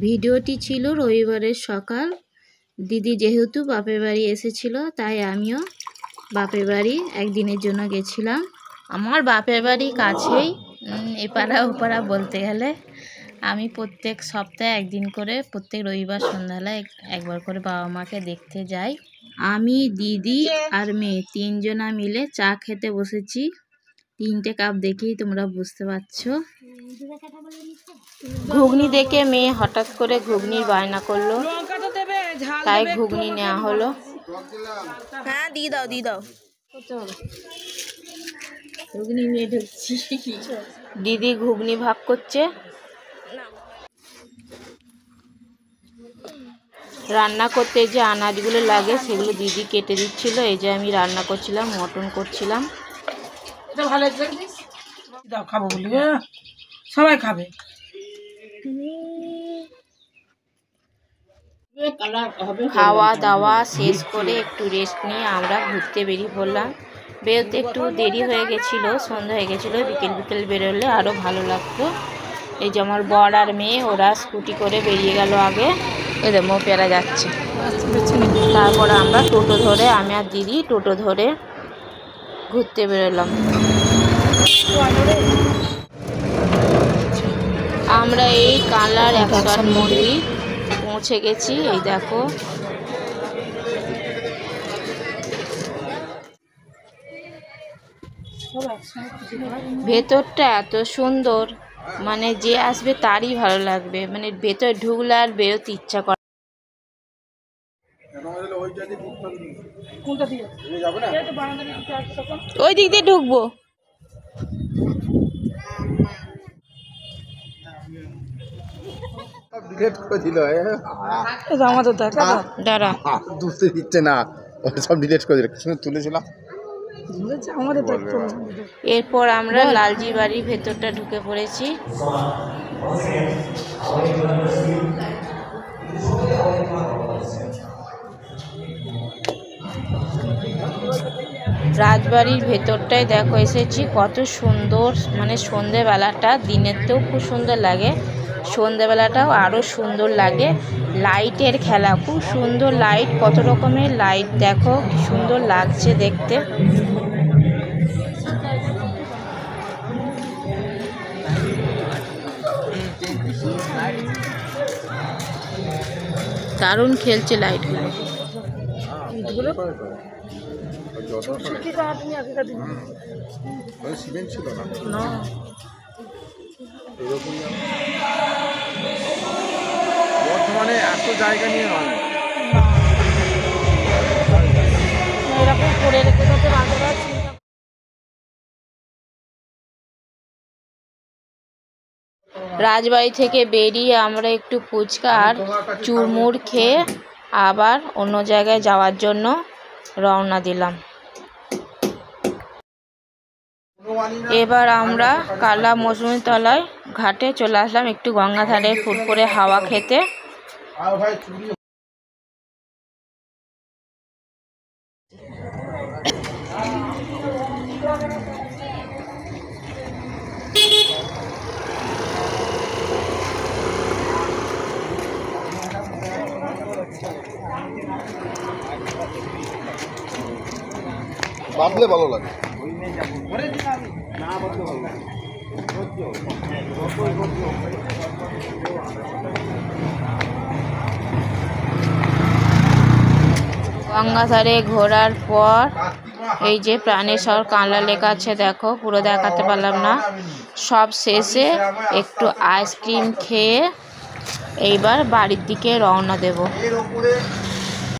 ভিডিওটি ছিল রবিবারের সকাল। দিদি যেহেতু বাপের বাড়ি এসেছিল, তাই আমিও বাপের বাড়ি একদিনের জন্য গেছিলাম। আমার বাপের বাড়ি কাছেই, এপাড়া ওপাড়া বলতে গেলে। আমি প্রত্যেক সপ্তাহে একদিন করে প্রত্যেক রবিবার সন্ধ্যাবেলায় একবার করে বাবা মাকে দেখতে যাই। আমি, দিদি আর মেয়ে তিনজনা মিলে চা খেতে বসেছি। 3টে কাপ দেখেই তোমরা বুঝতে পারছো। ঘুগনি দেখে মেয়ে হঠাৎ করে ঘুগনির বায়না করলো, তাই ঘুগনি নেওয়া হলো। হ্যাঁ দিয়ে দাও। ঘুগনি নিয়ে ঢুকছি। দিদি ঘুগনি ভাগ করছে। রান্না করতে যে আনাজগুলো লাগে সেগুলো দিদি কেটে দিচ্ছিল। এই যে আমি রান্না করছিলাম, মটন করছিলাম। খাবো বলি সবাই খাবে। খাওয়া দাওয়া শেষ করে একটু রেস্ট নিয়ে আমরা ঘুরতে বেরিয়ে পড়লাম। বেরোতে একটু দেরি হয়ে গেছিলো, সন্ধ্যা হয়ে গেছিলো। বিকেল বেরোলে আরও ভালো লাগতো। এই যে আমার বর আর মেয়ে, ওরা স্কুটি করে বেরিয়ে গেল আগে। এদের পেয়ারা যাচ্ছে। তারপর আমরা টোটো ধরে, আমি আর দিদি টোটো ধরে ঘুরতে বেরোলাম। আমরা এই কালার 108 মন্দির পৌঁছে গেছি। এই দেখো, ভেতরটা এত সুন্দর, মানে যে আসবে তারই ভালো লাগবে। মানে ভেতর ঢুকলে আর বেরোতে ইচ্ছা করে। ওই দিক দিয়ে ঢুকবো। দাঁড়া, দিচ্ছে না, সব ডিলেট করে দিল। তুলেছিলাম। এরপর আমরা লালজি বাড়ির ভেতরটা ঢুকে পড়েছি। রাজবাড়ির ভেতরটায় দেখো এসেছি, কত সুন্দর। মানে সন্ধেবেলাটা, দিনেরতেও খুব সুন্দর লাগে, সন্ধেবেলাটাও আরও সুন্দর লাগে। লাইটের খেলা, খুব সুন্দর লাইট, কত রকমের লাইট দেখো, কি সুন্দর লাগছে দেখতে। দারুণ খেলছে লাইটগুলো। বর্তমানে এত জায়গা নিয়ে হয় এরকম করে রেখে যাতে বাজার। রাজবাড়ি থেকে বেরিয়ে আমরা একটু ফুচকা আর চুরমুর খেয়ে আবার অন্য জায়গায় যাওয়ার জন্য রওনা দিলাম। এবার আমরা কালা মৌসুমী তলায় ঘাটে চলে আসলাম একটু গঙ্গাধারে ফুরফুরে হাওয়া খেতে। বাঁধলে ভালো লাগে। গঙ্গাধারে ঘোরার পর এই যে প্রাণেশ্বর কানলা লেখা আছে, দেখো পুরো দেখাতে পারলাম না। সব শেষে একটু আইসক্রিম খেয়ে এইবার বাড়ির দিকে রওনা দেব।